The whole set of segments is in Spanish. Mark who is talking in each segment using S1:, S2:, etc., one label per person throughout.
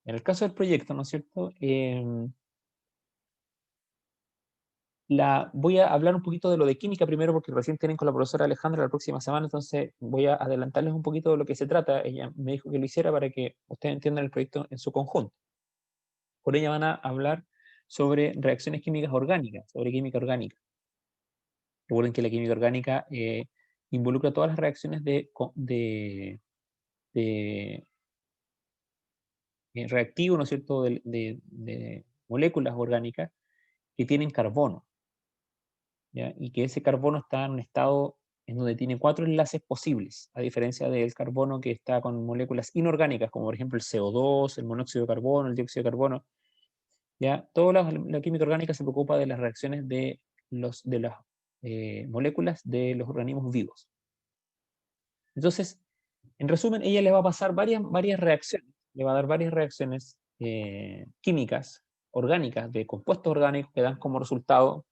S1: En el caso del proyecto, ¿no es cierto? Voy a hablar un poquito de lo de química primero, porque recién tienen con la profesora Alejandra la próxima semana, entonces voy a adelantarles un poquito de lo que se trata. Ella me dijo que lo hiciera para que ustedes entiendan el proyecto en su conjunto. Por ella van a hablar sobre reacciones químicas orgánicas, sobre química orgánica. Recuerden que la química orgánica involucra todas las reacciones de reactivos, ¿no es cierto?, de moléculas orgánicas que tienen carbono, ¿ya? Y que ese carbono está en un estado en donde tiene 4 enlaces posibles, a diferencia del carbono que está con moléculas inorgánicas, como por ejemplo el CO2, el monóxido de carbono, el dióxido de carbono, ¿ya? Toda la química orgánica se preocupa de las reacciones de las moléculas de los organismos vivos. Entonces, en resumen, ella le va a pasar varias reacciones, le va a dar varias reacciones químicas, orgánicas, de compuestos orgánicos que dan como resultado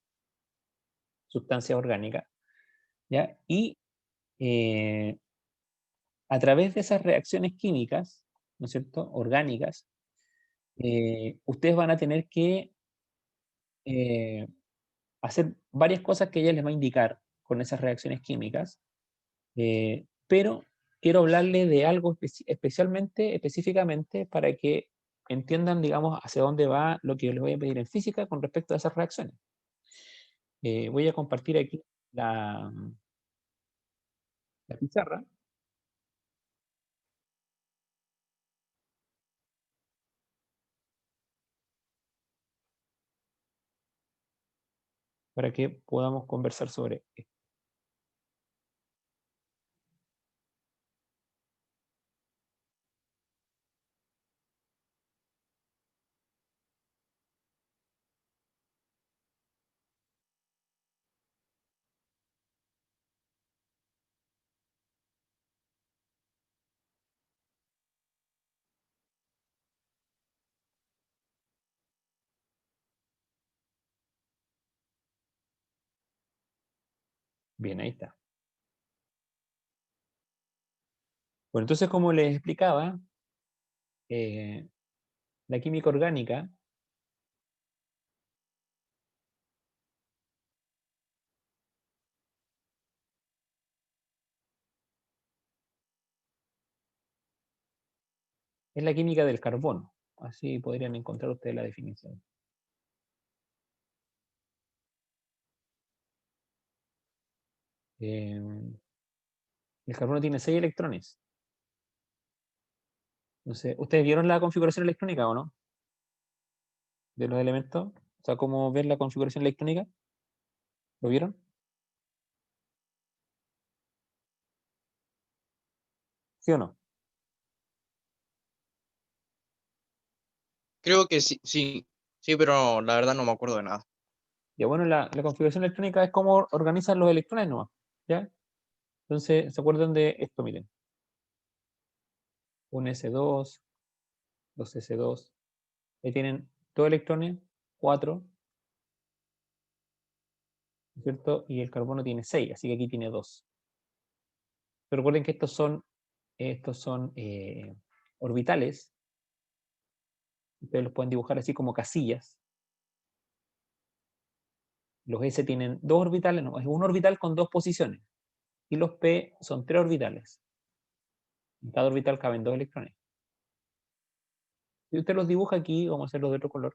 S1: sustancias orgánicas, ¿ya? Y a través de esas reacciones químicas, ¿no es cierto?, orgánicas, ustedes van a tener que eh, hacer varias cosas que ella les va a indicar con esas reacciones químicas, pero quiero hablarle de algo específicamente para que entiendan, digamos, hacia dónde va lo que les voy a pedir en física con respecto a esas reacciones. Voy a compartir aquí la pizarra para que podamos conversar sobre esto. Bien, ahí está. Bueno, entonces, como les explicaba, eh, la química orgánica es la química del carbono. Así podrían encontrar ustedes la definición. Eh, el carbono tiene 6 electrones. Entonces, ¿ustedes vieron la configuración electrónica o no? De los elementos. O sea, ¿cómo ver la configuración electrónica? ¿Lo vieron? ¿Sí o no?
S2: Creo que sí, sí, sí, pero la verdad no me acuerdo de nada.
S1: Ya bueno, la configuración electrónica es cómo organizan los electrones nomás. ¿Ya? Entonces, ¿se acuerdan de esto? Miren. Un S2, dos S2. Ahí tienen 2 electrones, 4, ¿cierto? Y el carbono tiene 6, así que aquí tiene 2. Pero recuerden que estos son orbitales. Ustedes los pueden dibujar así como casillas. Los S tienen 2 orbitales, no, es un orbital con 2 posiciones. Y los P son 3 orbitales. En cada orbital caben 2 electrones. Si usted los dibuja aquí, vamos a hacerlos de otro color.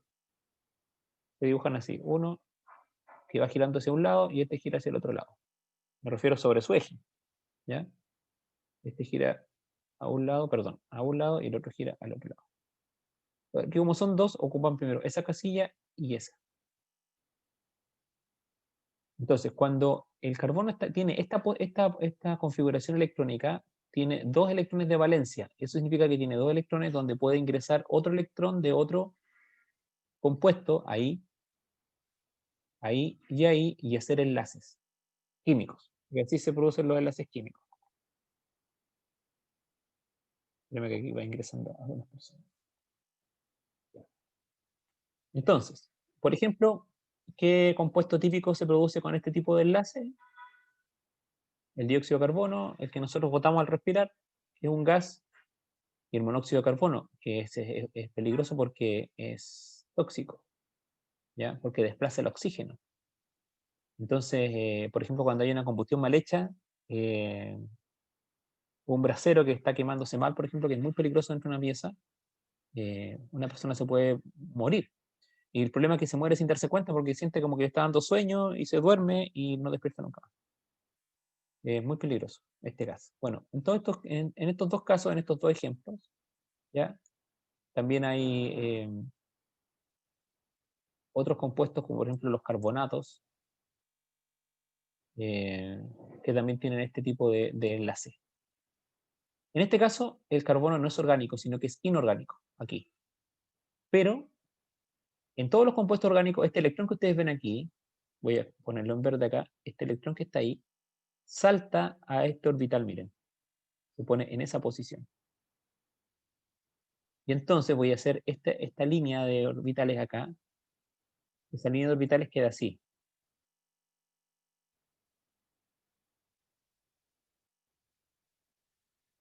S1: Se dibujan así. Uno que va girando hacia un lado y este gira hacia el otro lado. Me refiero sobre su eje. ¿Ya? Este gira a un lado, perdón, a un lado y el otro gira al otro lado. Aquí como son dos, ocupan primero esa casilla y esa. Entonces, cuando el carbono tiene esta configuración electrónica, tiene 2 electrones de valencia. Eso significa que tiene 2 electrones donde puede ingresar otro electrón de otro compuesto, ahí, y hacer enlaces químicos. Y así se producen los enlaces químicos. Déjame que aquí va ingresando algunas personas. Entonces, por ejemplo, ¿qué compuesto típico se produce con este tipo de enlace? El dióxido de carbono, el que nosotros botamos al respirar, es un gas Y el monóxido de carbono, que es peligroso porque es tóxico, ¿ya? Porque desplaza el oxígeno. Entonces, por ejemplo, cuando hay una combustión mal hecha, un brasero que está quemándose mal, por ejemplo, que es muy peligroso dentro de una pieza, una persona se puede morir. Y el problema es que se muere sin darse cuenta porque siente como que está dando sueño y se duerme y no despierta nunca más. Es muy peligroso este gas. Bueno, en estos dos casos, en estos dos ejemplos, ¿ya? También hay otros compuestos, como por ejemplo los carbonatos, eh, que también tienen este tipo de enlace. En este caso, el carbono no es orgánico, sino que es inorgánico, aquí. Pero en todos los compuestos orgánicos, este electrón que ustedes ven aquí, voy a ponerlo en verde acá, este electrón que está ahí, salta a este orbital, miren, se pone en esa posición. Y entonces voy a hacer esta línea de orbitales acá, esa línea de orbitales queda así.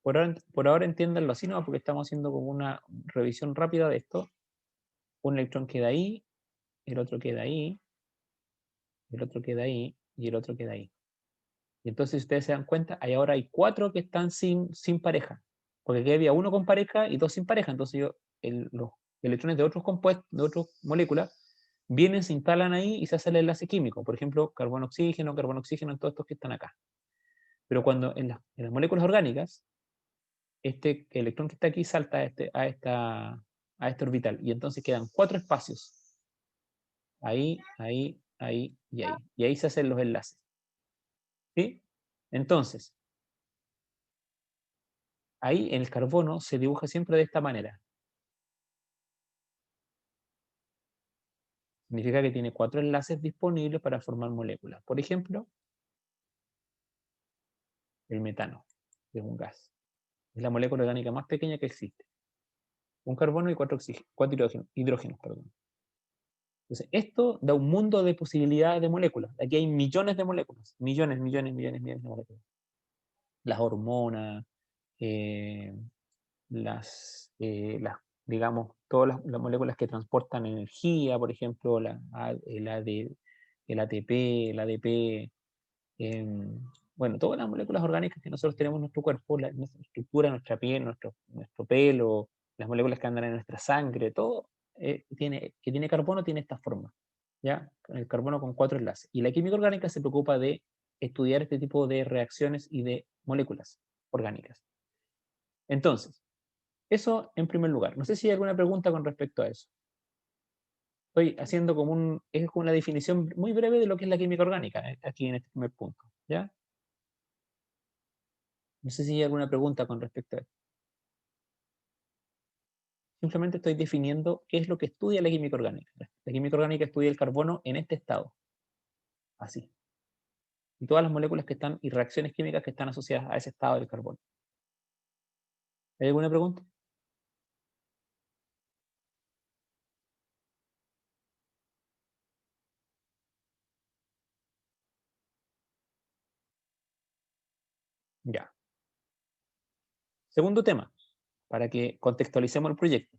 S1: Por ahora entiéndanlo así, ¿no? Porque estamos haciendo como una revisión rápida de esto. Un electrón queda ahí, el otro queda ahí, el otro queda ahí y el otro queda ahí. Y entonces, si ustedes se dan cuenta, ahora hay 4 que están sin pareja. Porque aquí había uno con pareja y 2 sin pareja. Entonces, los electrones de otros compuestos, de otras moléculas, vienen, se instalan ahí y se hace el enlace químico. Por ejemplo, carbono-oxígeno, carbono-oxígeno, en todos estos que están acá. Pero cuando en las moléculas orgánicas, este electrón que está aquí salta a este orbital. Y entonces quedan 4 espacios. Ahí, ahí, ahí y ahí. Y ahí se hacen los enlaces. ¿Sí? Entonces, ahí el carbono se dibuja siempre de esta manera. Significa que tiene 4 enlaces disponibles para formar moléculas. Por ejemplo, el metano, que es un gas. Es la molécula orgánica más pequeña que existe. Un carbono y 4 hidrógenos. Perdón. Entonces, esto da un mundo de posibilidades de moléculas. Aquí hay millones de moléculas. Millones, millones, millones, millones de moléculas. Las hormonas, eh, digamos, todas las moléculas que transportan energía, por ejemplo, el ATP, el ADP, bueno, todas las moléculas orgánicas que nosotros tenemos en nuestro cuerpo, nuestra estructura, nuestra piel, nuestro pelo, las moléculas que andan en nuestra sangre, todo que tiene carbono tiene esta forma, ¿ya? El carbono con 4 enlaces. Y la química orgánica se preocupa de estudiar este tipo de reacciones y de moléculas orgánicas. Entonces, eso en primer lugar. No sé si hay alguna pregunta con respecto a eso. Estoy haciendo es como una definición muy breve de lo que es la química orgánica, aquí en este primer punto, ¿ya? No sé si hay alguna pregunta con respecto a esto. Simplemente estoy definiendo qué es lo que estudia la química orgánica. La química orgánica estudia el carbono en este estado, así. Y todas las moléculas que están y reacciones químicas que están asociadas a ese estado del carbono. ¿Hay alguna pregunta? Ya. Segundo tema, para que contextualicemos el proyecto.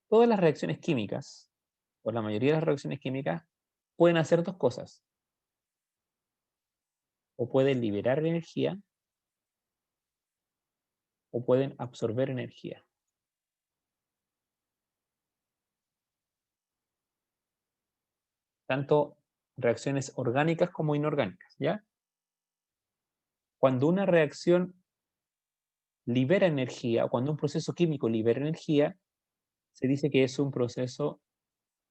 S1: Todas las reacciones químicas, o la mayoría de las reacciones químicas, pueden hacer dos cosas. O pueden liberar energía, o pueden absorber energía. Tanto reacciones orgánicas como inorgánicas, ¿ya? Cuando una reacción libera energía, o cuando un proceso químico libera energía, se dice que es un proceso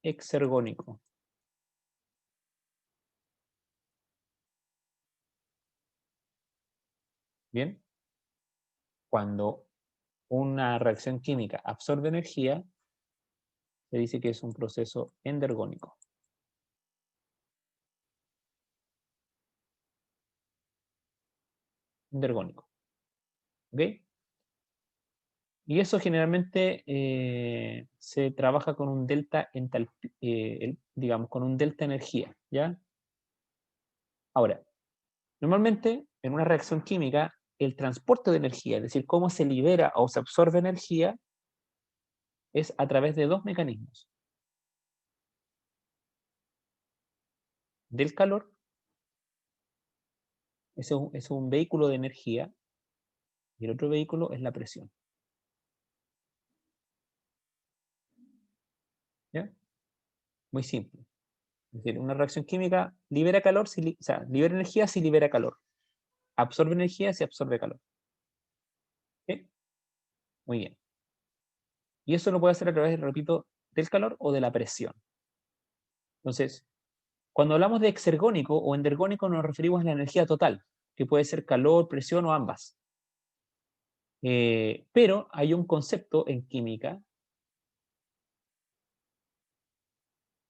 S1: exergónico. ¿Bien? Cuando una reacción química absorbe energía, se dice que es un proceso endergónico. Endergónico. ¿Ok? Y eso generalmente se trabaja con un delta digamos, con un delta energía, ¿ya? Ahora, normalmente en una reacción química, el transporte de energía, es decir, cómo se libera o se absorbe energía, es a través de dos mecanismos. Del calor, es un vehículo de energía, y el otro vehículo es la presión. ¿Ya? Muy simple. Es decir, una reacción química libera calor, o sea, libera energía si libera calor. Absorbe energía si absorbe calor. ¿Sí? Muy bien. Y eso lo puede hacer a través, repito, del calor o de la presión. Entonces, cuando hablamos de exergónico o endergónico nos referimos a la energía total, que puede ser calor, presión o ambas. Pero hay un concepto en química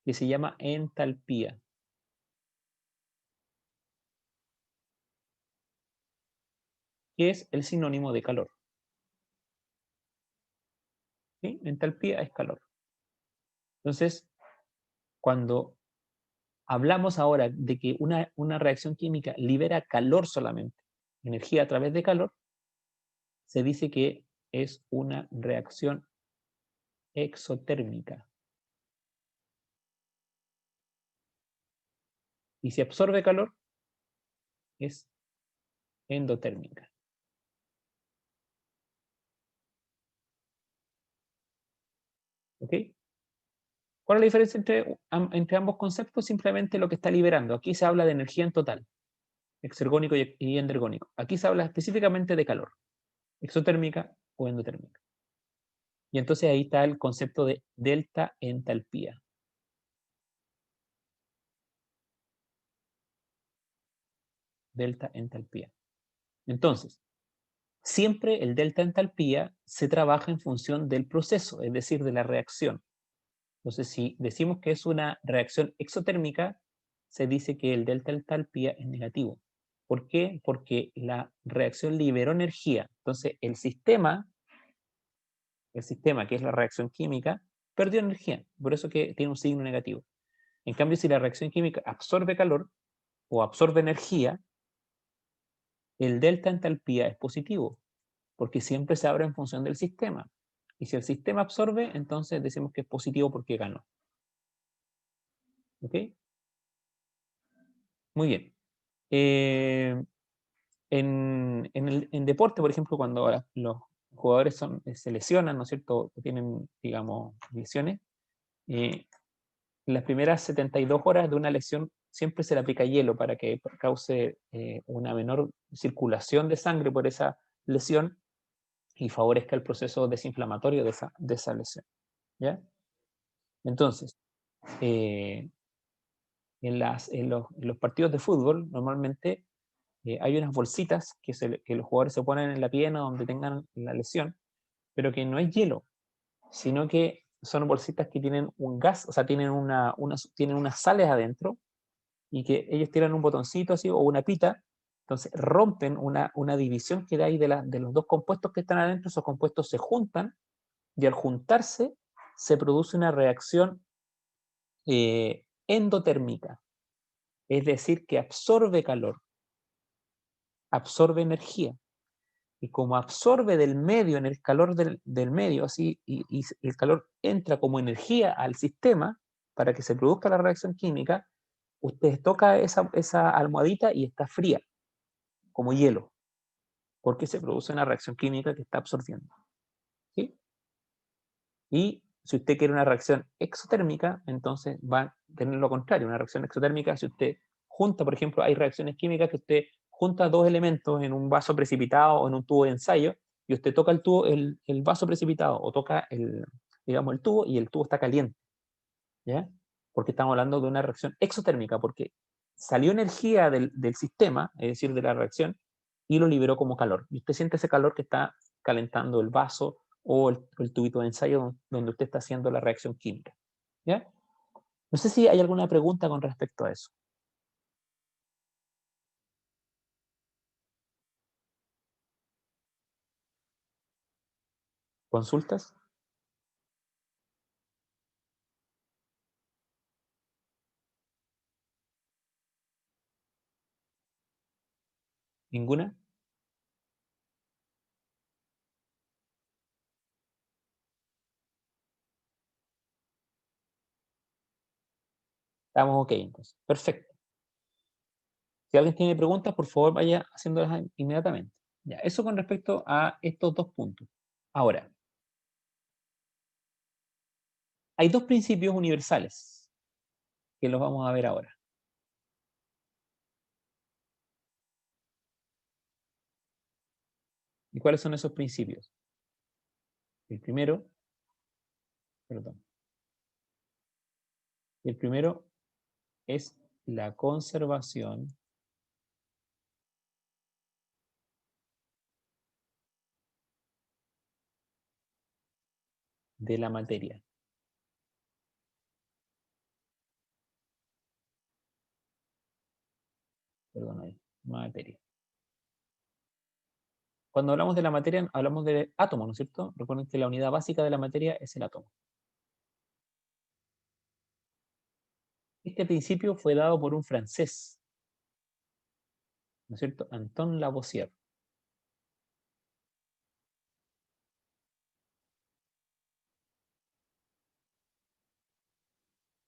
S1: que se llama entalpía. Que es el sinónimo de calor. ¿Sí? Entalpía es calor. Entonces, cuando hablamos ahora de que una reacción química libera calor solamente, energía a través de calor, se dice que es una reacción exotérmica. Y si absorbe calor, es endotérmica. ¿Ok? ¿Cuál es la diferencia entre ambos conceptos? Simplemente lo que está liberando. Aquí se habla de energía en total, exergónico y endergónico. Aquí se habla específicamente de calor, exotérmica o endotérmica. Y entonces ahí está el concepto de delta entalpía. Delta entalpía. Entonces, siempre el delta entalpía se trabaja en función del proceso, es decir, de la reacción. Entonces, si decimos que es una reacción exotérmica, se dice que el delta entalpía es negativo. ¿Por qué? Porque la reacción liberó energía. Entonces, el sistema, que es la reacción química, perdió energía. Por eso que tiene un signo negativo. En cambio, si la reacción química absorbe calor o absorbe energía, el delta entalpía es positivo, porque siempre se abre en función del sistema. Y si el sistema absorbe, entonces decimos que es positivo porque ganó. ¿Ok? Muy bien. En deporte, por ejemplo, cuando ahora los jugadores se lesionan, ¿no es cierto? Tienen, digamos, lesiones, en las primeras 72 horas de una lesión siempre se le aplica hielo para que cause una menor circulación de sangre por esa lesión y favorezca el proceso desinflamatorio de esa lesión. ¿Ya? Entonces, eh, en los partidos de fútbol, normalmente hay unas bolsitas que los jugadores se ponen en la pierna donde tengan la lesión, pero que no es hielo, sino que son bolsitas que tienen un gas, o sea, tienen unas sales adentro y que ellos tiran un botoncito así o una pita, entonces rompen una división que hay de los dos compuestos que están adentro, esos compuestos se juntan y al juntarse se produce una reacción endotérmica, es decir, que absorbe calor, absorbe energía. Y como absorbe del medio, en el calor del medio, así, y el calor entra como energía al sistema para que se produzca la reacción química, usted toca esa almohadita y está fría, como hielo, porque se produce una reacción química que está absorbiendo. ¿Sí? Y si usted quiere una reacción exotérmica, entonces va a tener lo contrario. Una reacción exotérmica, si usted junta, por ejemplo, hay reacciones químicas que usted junta dos elementos en un vaso precipitado o en un tubo de ensayo, y usted toca el vaso precipitado o toca digamos, el tubo y el tubo está caliente. ¿Ya? Porque estamos hablando de una reacción exotérmica, porque salió energía del sistema, es decir, de la reacción, y lo liberó como calor. Y usted siente ese calor que está calentando el vaso o el tubito de ensayo donde usted está haciendo la reacción química. ¿Ya? No sé si hay alguna pregunta con respecto a eso. ¿Consultas? ¿Ninguna? Estamos ok entonces. Perfecto. Si alguien tiene preguntas, por favor vaya haciéndolas inmediatamente. Ya, eso con respecto a estos dos puntos. Ahora, hay dos principios universales que los vamos a ver ahora. ¿Y cuáles son esos principios? El primero, perdón. El primero es la conservación de la materia. Perdón, ahí, materia. Cuando hablamos de la materia, hablamos de átomos, ¿no es cierto? Recuerden que la unidad básica de la materia es el átomo. Este principio fue dado por un francés, ¿no es cierto? Antoine Lavoisier.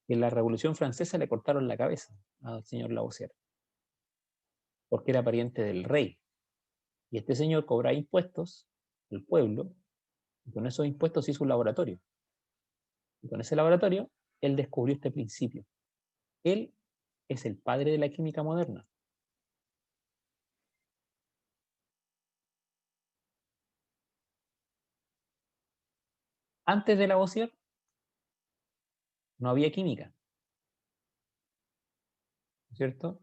S1: En la Revolución Francesa le cortaron la cabeza al señor Lavoisier, porque era pariente del rey. Y este señor cobraba impuestos al pueblo, y con esos impuestos hizo un laboratorio. Y con ese laboratorio, él descubrió este principio. Él es el padre de la química moderna. Antes de Lavoisier, no había química, ¿no es cierto?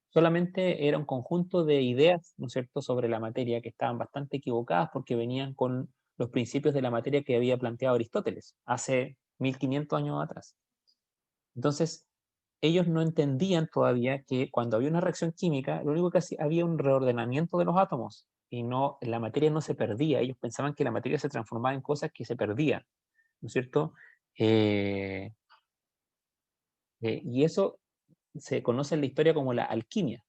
S1: Solamente era un conjunto de ideas, ¿no es cierto?, sobre la materia que estaban bastante equivocadas porque venían con los principios de la materia que había planteado Aristóteles hace 1500 años atrás. Entonces, ellos no entendían todavía que cuando había una reacción química, lo único que hacía, había un reordenamiento de los átomos y no, la materia no se perdía. Ellos pensaban que la materia se transformaba en cosas que se perdían, ¿no es cierto? Eh, y eso se conoce en la historia como la alquimia,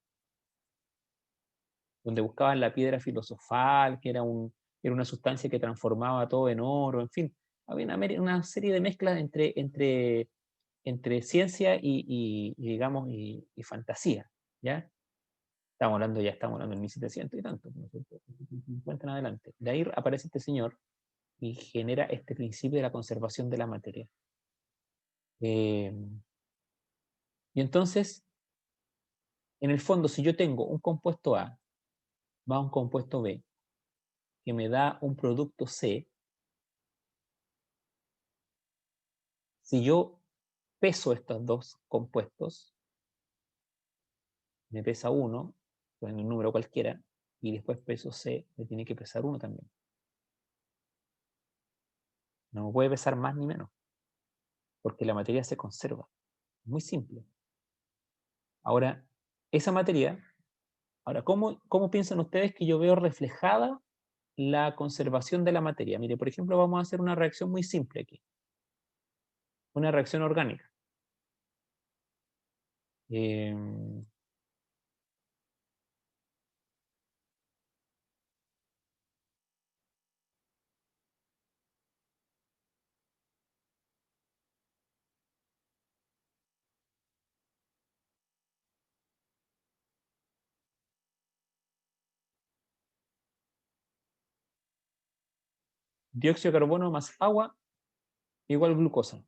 S1: donde buscaban la piedra filosofal, que era una sustancia que transformaba todo en oro, en fin. Había una serie de mezclas entre ciencia digamos, y fantasía, ¿ya? Estamos hablando del 1700 y tanto, ¿no es cierto? 50 en adelante. De ahí aparece este señor y genera este principio de la conservación de la materia. Eh, y entonces, en el fondo, si yo tengo un compuesto A, va a un compuesto B, que me da un producto C, si yo peso estos dos compuestos, me pesa uno, pues en un número cualquiera, y después peso C, me tiene que pesar uno también. No me puede pesar más ni menos, porque la materia se conserva. Muy simple. Ahora, esa materia, ¿cómo piensan ustedes que yo veo reflejada la conservación de la materia? Mire, por ejemplo, vamos a hacer una reacción muy simple aquí. Una reacción orgánica. Eh, dióxido de carbono más agua igual glucosa.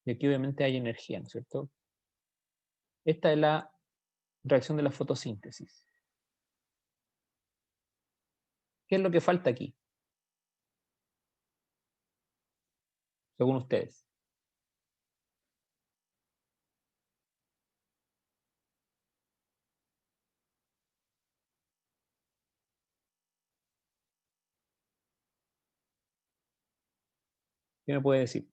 S1: Y aquí obviamente hay energía, ¿no es cierto? Esta es la reacción de la fotosíntesis. ¿Qué es lo que falta aquí, según ustedes? ¿Qué me puede decir?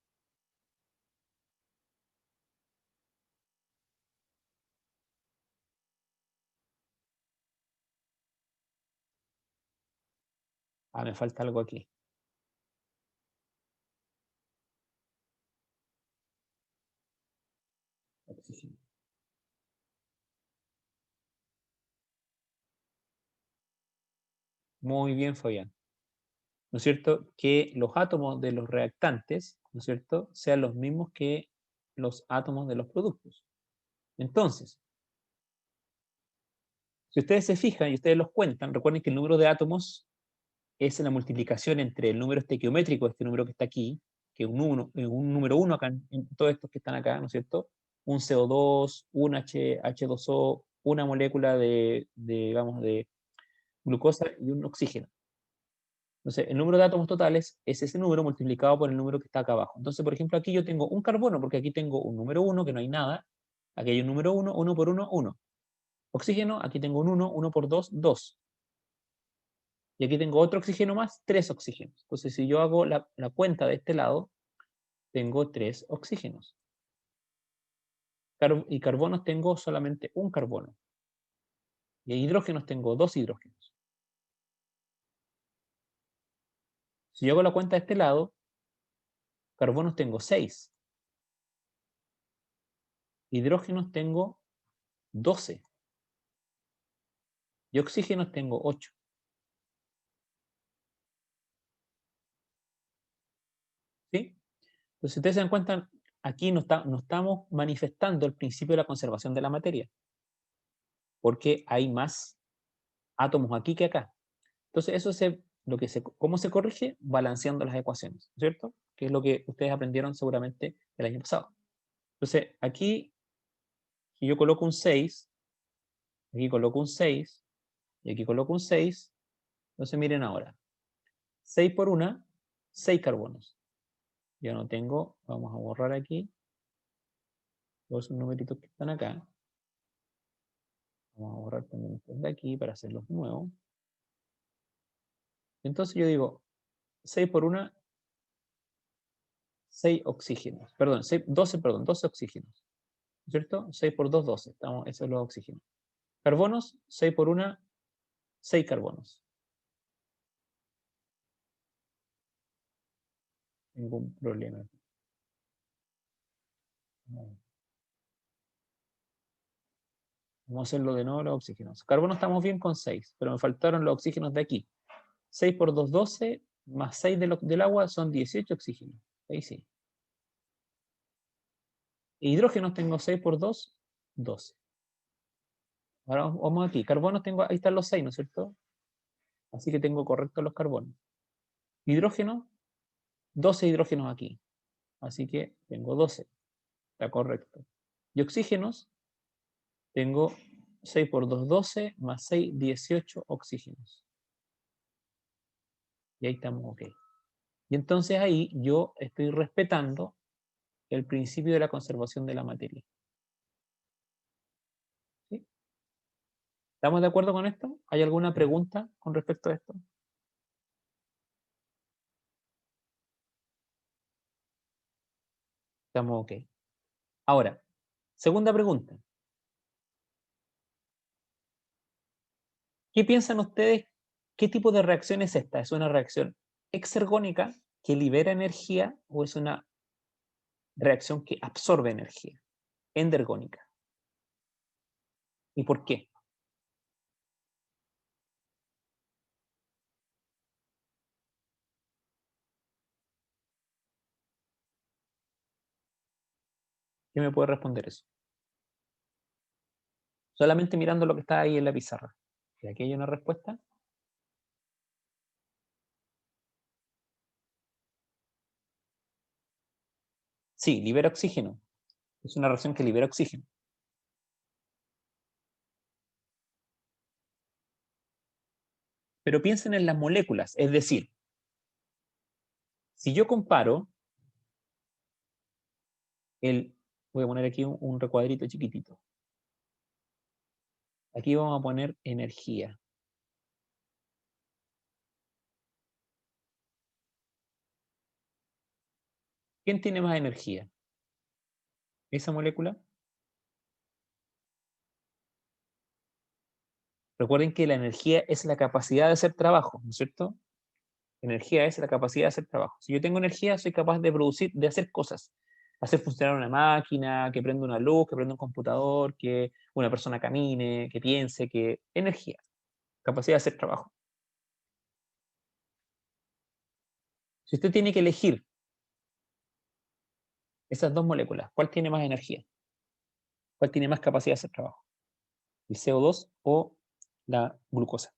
S1: Ah, me falta algo aquí. Oxígeno. Muy bien, Fabián. ¿No es cierto? Que los átomos de los reactantes, ¿no es cierto?, sean los mismos que los átomos de los productos. Entonces, si ustedes se fijan y ustedes los cuentan, recuerden que el número de átomos es la multiplicación entre el número estequiométrico, este número que está aquí, que es un número 1 acá, en todos estos que están acá, ¿no es cierto? Un CO2, un H2O, una molécula digamos, de glucosa y un oxígeno. Entonces, el número de átomos totales es ese número multiplicado por el número que está acá abajo. Entonces, por ejemplo, aquí yo tengo un carbono, porque aquí tengo un número 1, que no hay nada. Aquí hay un número 1, 1 por 1, 1. Oxígeno, aquí tengo un 1, 1 por 2, 2. Y aquí tengo otro oxígeno más, 3 oxígenos. Entonces, si yo hago la cuenta de este lado, tengo 3 oxígenos. Y carbonos tengo solamente un carbono. Y hidrógenos tengo 2 hidrógenos. Si yo hago la cuenta de este lado, carbonos tengo 6. Hidrógenos tengo 12. Y oxígenos tengo 8. ¿Sí? Entonces, si ustedes se dan cuenta, aquí no estamos manifestando el principio de la conservación de la materia, porque hay más átomos aquí que acá. Entonces, ¿cómo se corrige? Balanceando las ecuaciones, ¿cierto? Que es lo que ustedes aprendieron seguramente el año pasado. Entonces, aquí, si yo coloco un 6, aquí coloco un 6, y aquí coloco un 6, entonces miren ahora, 6 por 1, 6 carbonos. Yo no tengo, vamos a borrar aquí, todos esos numeritos que están acá. Vamos a borrar también estos de aquí para hacerlos nuevos. Entonces yo digo, 6 por 1, 6 oxígenos. Perdón, 12 oxígenos. ¿Cierto? 6 por 2, 12. Esos son los oxígenos. Carbonos, 6 por 1, 6 carbonos. Ningún problema. Vamos a hacerlo de nuevo los oxígenos. Carbono estamos bien con 6, pero me faltaron los oxígenos de aquí. 6 por 2, 12, más 6 del agua son 18 oxígenos. Ahí sí. Hidrógenos tengo 6 por 2, 12. Ahora vamos aquí. Carbonos tengo, ahí están los 6, ¿no es cierto? Así que tengo correctos los carbonos. Hidrógeno, 12 hidrógenos aquí. Así que tengo 12. Está correcto. Y oxígenos, tengo 6 por 2, 12, más 6, 18 oxígenos. Y ahí estamos ok. Y entonces ahí yo estoy respetando el principio de la conservación de la materia. ¿Sí? ¿Estamos de acuerdo con esto? ¿Hay alguna pregunta con respecto a esto? Estamos ok. Ahora, segunda pregunta. ¿Qué piensan ustedes? ¿Qué tipo de reacción es esta? ¿Es una reacción exergónica que libera energía o es una reacción que absorbe energía? Endergónica. ¿Y por qué? ¿Quién me puede responder eso? Solamente mirando lo que está ahí en la pizarra. ¿Y aquí hay una respuesta? Sí, libera oxígeno. Es una reacción que libera oxígeno. Pero piensen en las moléculas, es decir, si yo comparo voy a poner aquí un recuadrito chiquitito. Aquí vamos a poner energía. ¿Quién tiene más energía? ¿Esa molécula? Recuerden que la energía es la capacidad de hacer trabajo, ¿no es cierto? Energía es la capacidad de hacer trabajo. Si yo tengo energía, soy capaz de producir, de hacer cosas. Hacer funcionar una máquina, que prenda una luz, que prenda un computador, que una persona camine, que piense, que... Energía, capacidad de hacer trabajo. Si usted tiene que elegir esas dos moléculas, ¿cuál tiene más energía? ¿Cuál tiene más capacidad de hacer trabajo? ¿El CO2 o la glucosa?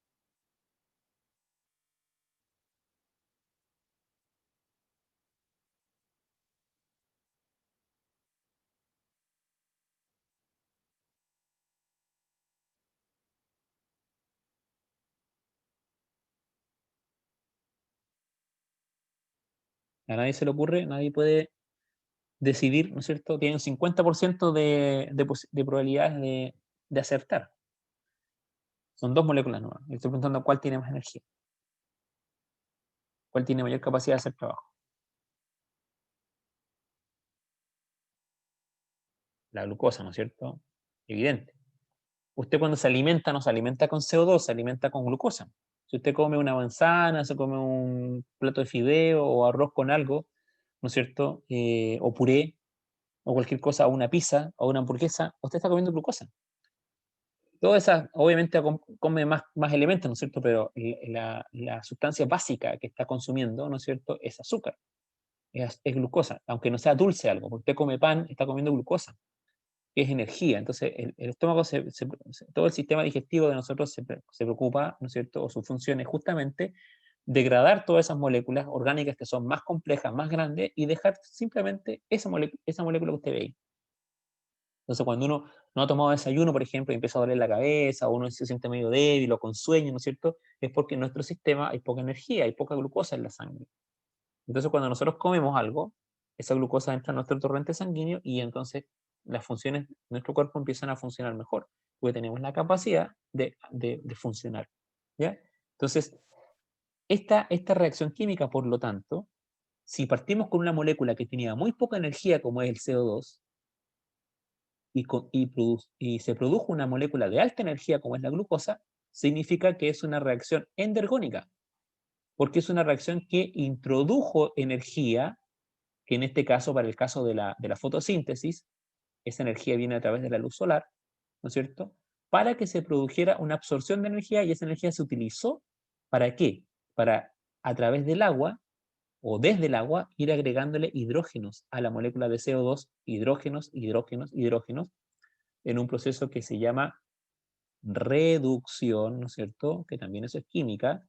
S1: A nadie se le ocurre, nadie puede decidir, ¿no es cierto? Tiene un 50% de probabilidades de acertar. Son dos moléculas nuevas. Estoy preguntando cuál tiene más energía, cuál tiene mayor capacidad de hacer trabajo. La glucosa, ¿no es cierto? Evidente. Usted cuando se alimenta no se alimenta con CO2, se alimenta con glucosa. Si usted come una manzana, se come un plato de fideo o arroz con algo, ¿no es cierto? O puré, o cualquier cosa, o una pizza, o una hamburguesa, usted está comiendo glucosa. Todas esas, obviamente, come más elementos, ¿no es cierto? Pero la sustancia básica que está consumiendo, ¿no es cierto? Es azúcar, es glucosa, aunque no sea dulce algo, porque usted come pan, está comiendo glucosa, que es energía. Entonces, el estómago, todo el sistema digestivo de nosotros se preocupa, ¿no es cierto? O su función es justamente degradar todas esas moléculas orgánicas que son más complejas, más grandes, y dejar simplemente esa molécula que usted ve ahí. Entonces, cuando uno no ha tomado desayuno, por ejemplo, y empieza a doler la cabeza, o uno se siente medio débil o con sueño, ¿no es cierto? Es porque en nuestro sistema hay poca energía, hay poca glucosa en la sangre. Entonces, cuando nosotros comemos algo, esa glucosa entra en nuestro torrente sanguíneo y entonces las funciones de nuestro cuerpo empiezan a funcionar mejor, porque tenemos la capacidad de funcionar. ¿Ya? Entonces, esta reacción química, por lo tanto, si partimos con una molécula que tenía muy poca energía, como es el CO2, y se produjo una molécula de alta energía como es la glucosa, significa que es una reacción endergónica, porque es una reacción que introdujo energía, que en este caso, para el caso de la fotosíntesis, esa energía viene a través de la luz solar, ¿no es cierto? Para que se produjera una absorción de energía y esa energía se utilizó, ¿para qué? Para, a través del agua o desde el agua, ir agregándole hidrógenos a la molécula de CO2, hidrógenos, hidrógenos, hidrógenos, en un proceso que se llama reducción, ¿no es cierto? Que también eso es química.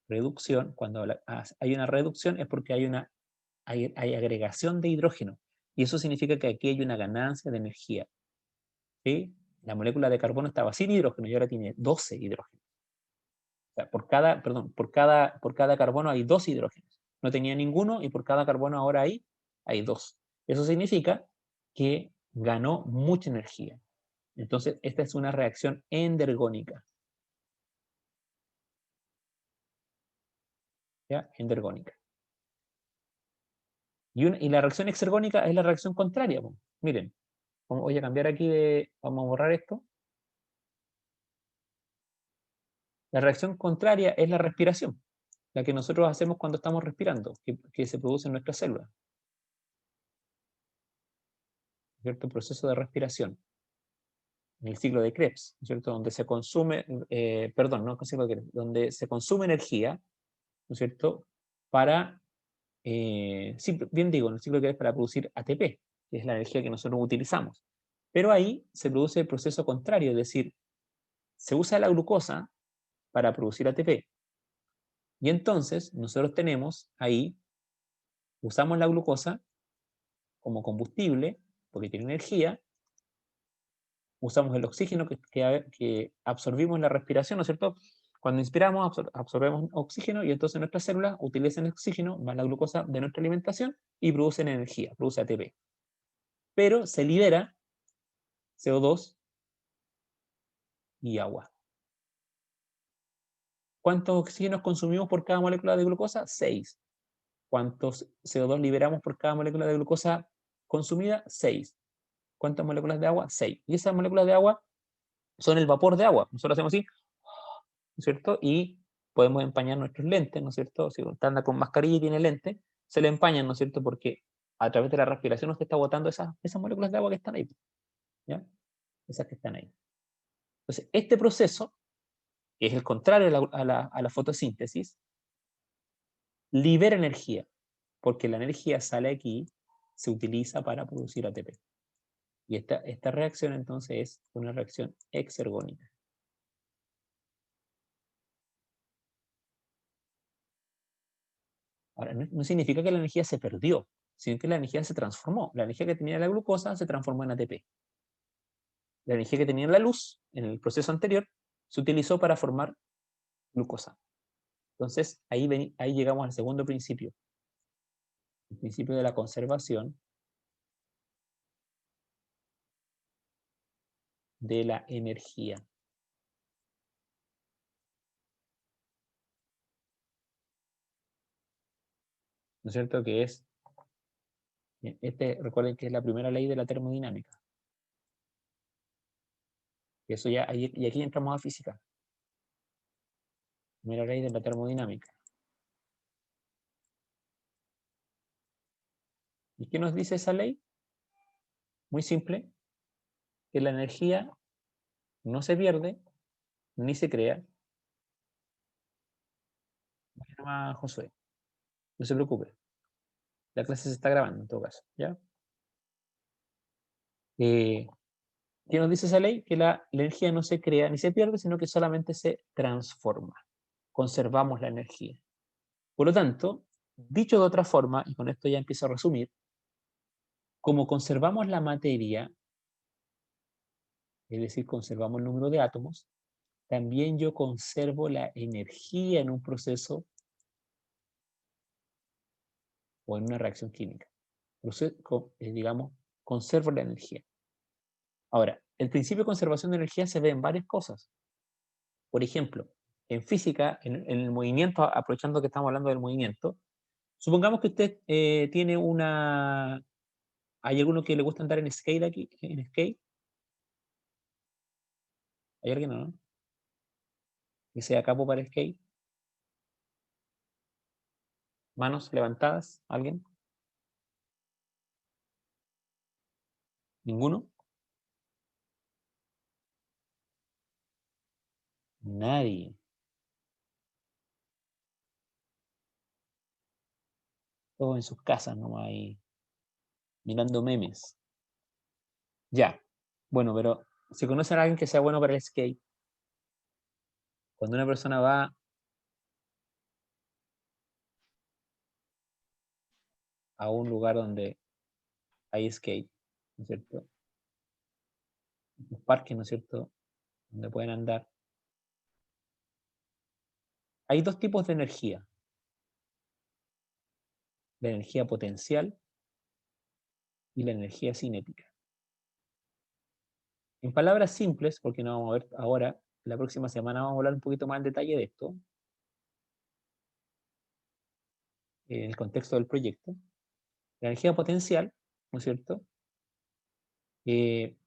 S1: Reducción, cuando hay una reducción es porque hay agregación de hidrógeno. Y eso significa que aquí hay una ganancia de energía. ¿Sí? La molécula de carbono estaba sin hidrógeno y ahora tiene 12 hidrógenos. O sea, por cada carbono hay 2 hidrógenos. No tenía ninguno y por cada carbono ahora hay 2. Eso significa que ganó mucha energía. Entonces, esta es una reacción endergónica. ¿Ya? Endergónica. Y la reacción exergónica es la reacción contraria. Po. Miren, voy a cambiar aquí vamos a borrar esto. La reacción contraria es la respiración, la que nosotros hacemos cuando estamos respirando, que se produce en nuestras células. ¿Cierto? El proceso de respiración. En el ciclo de Krebs, ¿cierto? Donde se consume, perdón, no el ciclo de Krebs, donde se consume energía, ¿no es cierto? Para, sí, bien digo, en el ciclo de Krebs para producir ATP, que es la energía que nosotros utilizamos. Pero ahí se produce el proceso contrario, es decir, se usa la glucosa para producir ATP. Y entonces nosotros tenemos ahí, usamos la glucosa como combustible, porque tiene energía, usamos el oxígeno que absorbimos en la respiración, ¿no es cierto? Cuando inspiramos, absorbemos oxígeno y entonces nuestras células utilizan el oxígeno más la glucosa de nuestra alimentación y producen energía, produce ATP. Pero se libera CO2 y agua. ¿Cuántos oxígenos consumimos por cada molécula de glucosa? 6. ¿Cuántos CO2 liberamos por cada molécula de glucosa consumida? 6. ¿Cuántas moléculas de agua? 6. Y esas moléculas de agua son el vapor de agua. Nosotros hacemos así, ¿no es cierto? Y podemos empañar nuestros lentes, ¿no es cierto? Si usted anda con mascarilla y tiene lente, se le empañan, ¿no es cierto? Porque a través de la respiración usted está botando esas moléculas de agua que están ahí, ¿ya? Esas que están ahí. Entonces, este proceso, que es el contrario a la fotosíntesis, libera energía, porque la energía sale aquí, se utiliza para producir ATP. Y esta reacción entonces es una reacción exergónica. Ahora, no significa que la energía se perdió, sino que la energía se transformó. La energía que tenía la glucosa se transformó en ATP. La energía que tenía la luz en el proceso anterior se utilizó para formar glucosa. Entonces, ahí llegamos al segundo principio, el principio de la conservación de la energía. ¿No es cierto? Que es, recuerden que es la primera ley de la termodinámica. Eso ya, y aquí entramos a física. Primera ley de la termodinámica. ¿Y qué nos dice esa ley? Muy simple, que la energía no se pierde ni se crea. Se llama Josué. No se preocupe. La clase se está grabando en todo caso. ¿Ya? ¿Qué nos dice esa ley? Que la energía no se crea ni se pierde, sino que solamente se transforma. Conservamos la energía. Por lo tanto, dicho de otra forma, y con esto ya empiezo a resumir, como conservamos la materia, es decir, conservamos el número de átomos, también yo conservo la energía en un proceso o en una reacción química. Digamos, conservo la energía. Ahora, el principio de conservación de energía se ve en varias cosas. Por ejemplo, en física, en el movimiento, aprovechando que estamos hablando del movimiento, supongamos que usted tiene una... ¿Hay alguno que le gusta andar en skate aquí? ¿En skate? ¿Hay alguien o no? Que sea capo para el skate. Manos levantadas. ¿Alguien? ¿Ninguno? Nadie. Todos en sus casas nomás ahí, mirando memes. Ya. Bueno, pero si conocen a alguien que sea bueno para el skate, cuando una persona va a un lugar donde hay skate, ¿no es cierto? Los parques, ¿no es cierto? Donde pueden andar. Hay dos tipos de energía. La energía potencial y la energía cinética. En palabras simples, porque no vamos a ver ahora, la próxima semana vamos a hablar un poquito más en detalle de esto, en el contexto del proyecto. La energía potencial, ¿no es cierto? Tiene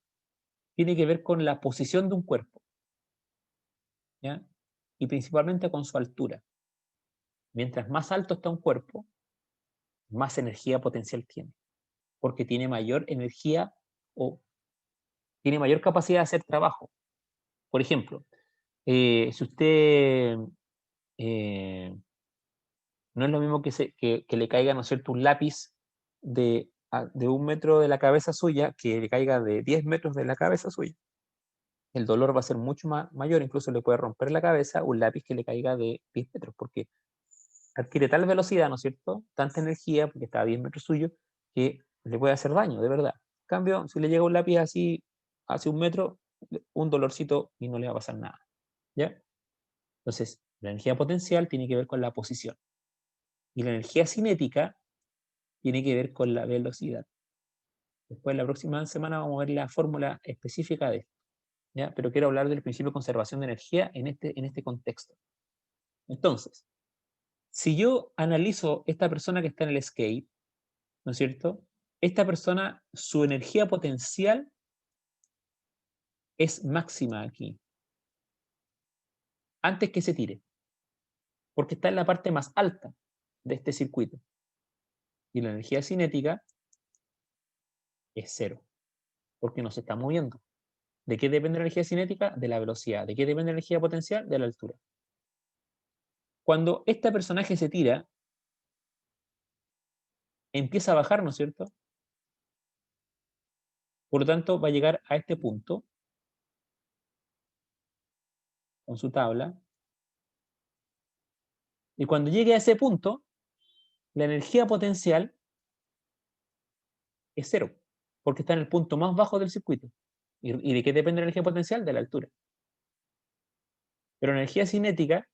S1: que ver con la posición de un cuerpo, ¿ya? Y principalmente con su altura. Mientras más alto está un cuerpo, más energía potencial tiene, porque tiene mayor energía o tiene mayor capacidad de hacer trabajo. Por ejemplo, si usted no es lo mismo que le caiga, ¿no es cierto?, un lápiz de 1 metro de la cabeza suya que le caiga de 10 metros de la cabeza suya. El dolor va a ser mucho mayor, incluso le puede romper la cabeza un lápiz que le caiga de 10 metros, porque adquiere tal velocidad, ¿no es cierto?, tanta energía, porque está a 10 metros suyo, que le puede hacer daño, de verdad. En cambio, si le llega un lápiz así, hace 1 metro, un dolorcito y no le va a pasar nada, ¿ya? Entonces, la energía potencial tiene que ver con la posición. Y la energía cinética tiene que ver con la velocidad. Después, la próxima semana vamos a ver la fórmula específica de esto, ¿ya? Pero quiero hablar del principio de conservación de energía en este contexto. Entonces, si yo analizo esta persona que está en el skate, ¿no es cierto? Esta persona, su energía potencial es máxima aquí, antes que se tire, porque está en la parte más alta de este circuito. Y la energía cinética es cero, porque no se está moviendo. ¿De qué depende la energía cinética? De la velocidad. ¿De qué depende la energía potencial? De la altura. Cuando este personaje se tira, empieza a bajar, ¿no es cierto? Por lo tanto, va a llegar a este punto con su tabla. Y cuando llegue a ese punto, la energía potencial es cero, porque está en el punto más bajo del circuito. ¿Y de qué depende la energía potencial? De la altura. Pero la energía cinética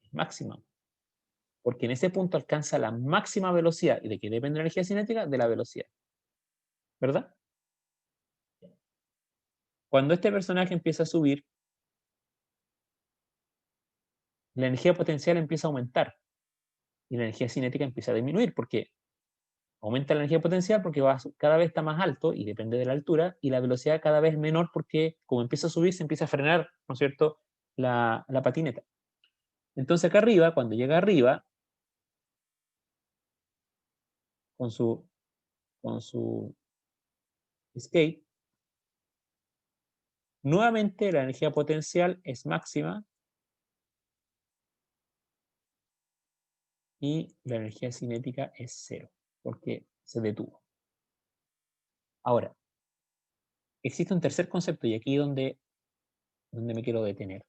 S1: es máxima, porque en ese punto alcanza la máxima velocidad. ¿Y de qué depende la energía cinética? De la velocidad. ¿Verdad? Cuando este personaje empieza a subir, la energía potencial empieza a aumentar y la energía cinética empieza a disminuir, porque aumenta la energía potencial porque cada vez está más alto y depende de la altura, y la velocidad cada vez menor porque como empieza a subir se empieza a frenar, ¿no es cierto?, la patineta. Entonces acá arriba, cuando llega arriba, con su skate, nuevamente la energía potencial es máxima y la energía cinética es cero, porque se detuvo. Ahora, existe un tercer concepto, y aquí es donde me quiero detener,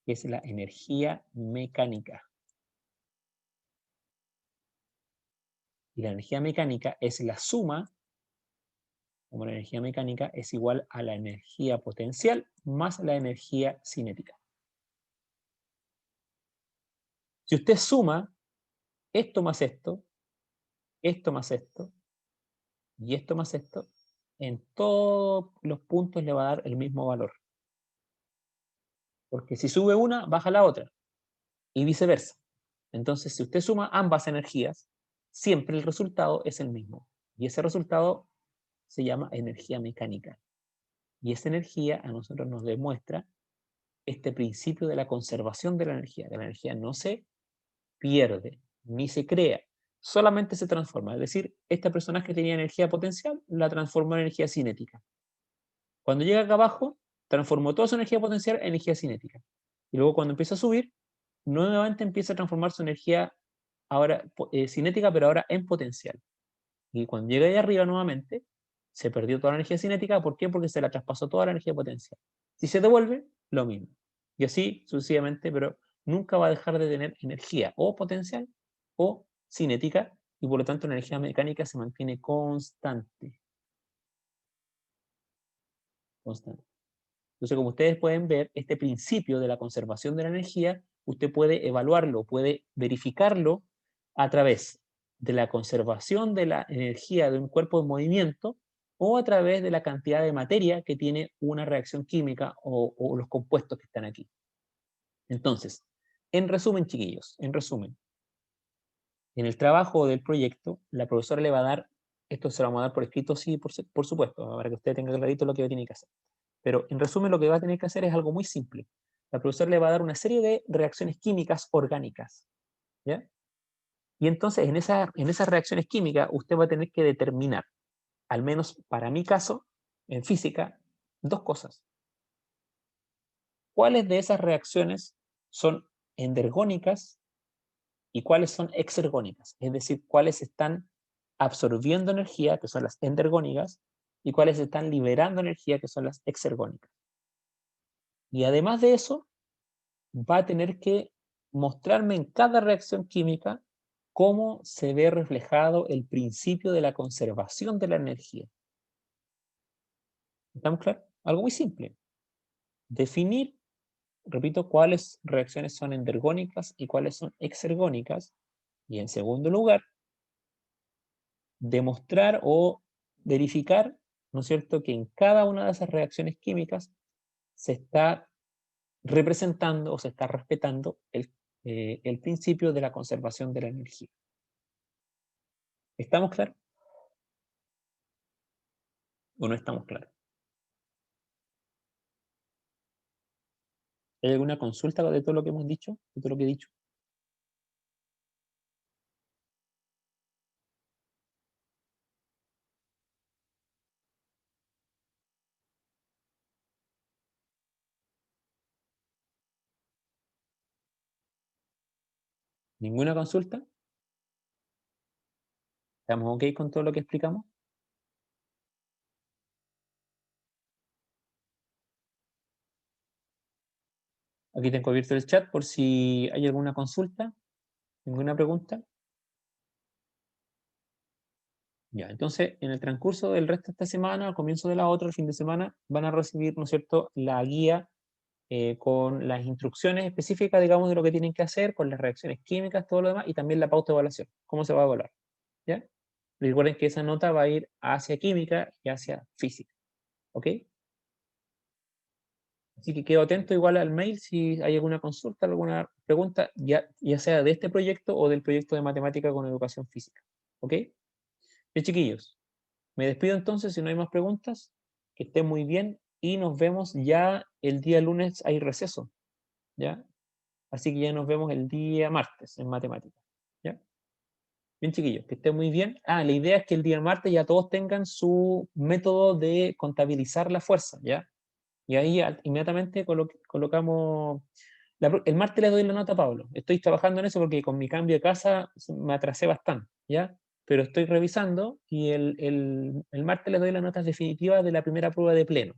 S1: que es la energía mecánica. Y la energía mecánica es la suma, como la energía mecánica es igual a la energía potencial más la energía cinética. Si usted suma esto más esto más esto, y esto más esto, en todos los puntos le va a dar el mismo valor. Porque si sube una, baja la otra, y viceversa. Entonces, si usted suma ambas energías, siempre el resultado es el mismo. Y ese resultado se llama energía mecánica. Y esa energía a nosotros nos demuestra este principio de la conservación de la energía. Que la energía no se pierde, ni se crea, solamente se transforma. Es decir, esta persona que tenía energía potencial la transformó en energía cinética. Cuando llega acá abajo, transformó toda su energía potencial en energía cinética. Y luego cuando empieza a subir, nuevamente empieza a transformar su energía ahora cinética, pero ahora en potencial. Y cuando llega ahí arriba nuevamente, se perdió toda la energía cinética. ¿Por qué? Porque se la traspasó toda la energía potencial. Si se devuelve, lo mismo. Y así sucesivamente, pero nunca va a dejar de tener energía o potencial o cinética, y por lo tanto la energía mecánica se mantiene constante. Constante. Entonces, como ustedes pueden ver, este principio de la conservación de la energía, usted puede evaluarlo, puede verificarlo a través de la conservación de la energía de un cuerpo en movimiento o a través de la cantidad de materia que tiene una reacción química o los compuestos que están aquí. Entonces, en resumen, chiquillos, en resumen, en el trabajo del proyecto, la profesora le va a dar, esto se lo vamos a dar por escrito, sí, por supuesto, para que usted tenga clarito lo que tiene que hacer. Pero en resumen, lo que va a tener que hacer es algo muy simple. La profesora le va a dar una serie de reacciones químicas orgánicas, ¿ya? Y entonces, en esas reacciones químicas, usted va a tener que determinar, al menos para mi caso, en física, dos cosas. ¿Cuáles de esas reacciones son endergónicas y cuáles son exergónicas? Es decir, cuáles están absorbiendo energía, que son las endergónicas, y cuáles están liberando energía, que son las exergónicas. Y además de eso, va a tener que mostrarme en cada reacción química cómo se ve reflejado el principio de la conservación de la energía. ¿Estamos claros? Algo muy simple. Definir, repito, cuáles reacciones son endergónicas y cuáles son exergónicas. Y en segundo lugar, demostrar o verificar, ¿no es cierto?, que en cada una de esas reacciones químicas se está representando o se está respetando el principio de la conservación de la energía. ¿Estamos claros o no estamos claros? ¿Hay alguna consulta de todo lo que hemos dicho? ¿De todo lo que he dicho? ¿Ninguna consulta? ¿Estamos ok con todo lo que explicamos? Aquí tengo abierto el chat por si hay alguna consulta, ninguna pregunta. Ya, entonces, en el transcurso del resto de esta semana, al comienzo de la otra, el fin de semana, van a recibir, ¿no es cierto?, la guía con las instrucciones específicas, digamos, de lo que tienen que hacer, con las reacciones químicas, todo lo demás, y también la pauta de evaluación, cómo se va a evaluar, ¿ya? Recuerden que esa nota va a ir hacia química y hacia física, ¿ok? Así que quedo atento igual al mail si hay alguna consulta, alguna pregunta, ya sea de este proyecto o del proyecto de matemática con educación física, ¿ok? Bien, chiquillos, me despido entonces, si no hay más preguntas, que estén muy bien y nos vemos ya el día lunes, hay receso, ¿ya? Así que ya nos vemos el día martes en matemáticas, ¿ya? Bien, chiquillos, que estén muy bien. Ah, la idea es que el día martes ya todos tengan su método de contabilizar la fuerza, ¿ya? Y ahí inmediatamente colocamos... el martes le doy la nota a Pablo. Estoy trabajando en eso porque con mi cambio de casa me atrasé bastante, ¿ya? Pero estoy revisando y el martes les doy las notas definitivas de la primera prueba de pleno.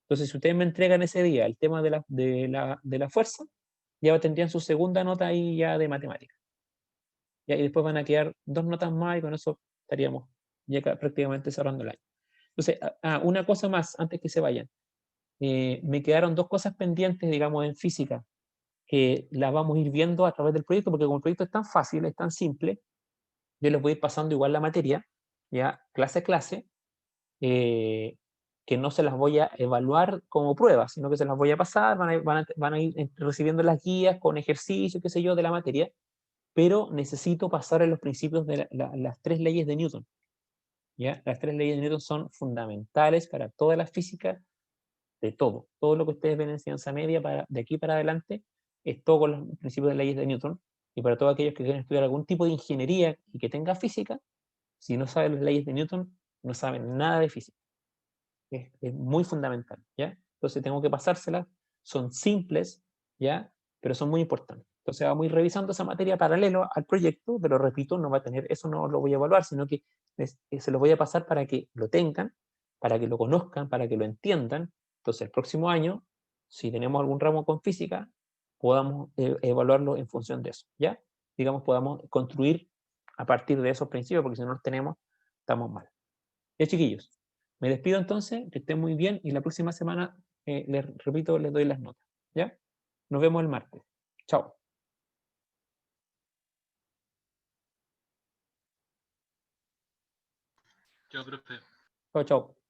S1: Entonces, si ustedes me entregan ese día el tema de la fuerza, ya tendrían su segunda nota ahí ya de matemática. ¿Ya? Y después van a quedar 2 notas más y con eso estaríamos ya prácticamente cerrando el año. Entonces, una cosa más antes que se vayan. Me quedaron 2 cosas pendientes, digamos, en física, que las vamos a ir viendo a través del proyecto, porque como el proyecto es tan fácil, es tan simple, yo les voy a ir pasando igual la materia, ya clase a clase, eh, que no se las voy a evaluar como pruebas, sino que se las voy a pasar, van a ir recibiendo las guías con ejercicios, qué sé yo, de la materia, pero necesito pasar en los principios de las 3 leyes de Newton. ¿Ya? Las 3 leyes de Newton son fundamentales para toda la física, de todo. Todo lo que ustedes ven en ciencia media de aquí para adelante es todo con los principios de leyes de Newton. Y para todos aquellos que quieren estudiar algún tipo de ingeniería y que tenga física, si no saben las leyes de Newton, no saben nada de física. Es muy fundamental, ¿ya? Entonces tengo que pasárselas, son simples, ¿ya? Pero son muy importantes. Entonces vamos a ir revisando esa materia paralelo al proyecto, pero repito, no va a tener, eso no lo voy a evaluar, sino que se lo voy a pasar para que lo tengan, para que lo conozcan, para que lo entiendan. Entonces el próximo año, si tenemos algún ramo con física, podamos evaluarlo en función de eso, ¿ya? Digamos, podamos construir a partir de esos principios, porque si no los tenemos, estamos mal. Ya, chiquillos, me despido entonces, que estén muy bien y la próxima semana, les repito, les doy las notas. ¿Ya? Nos vemos el martes. Chao.
S3: Chao, profe.
S1: Chao, chao.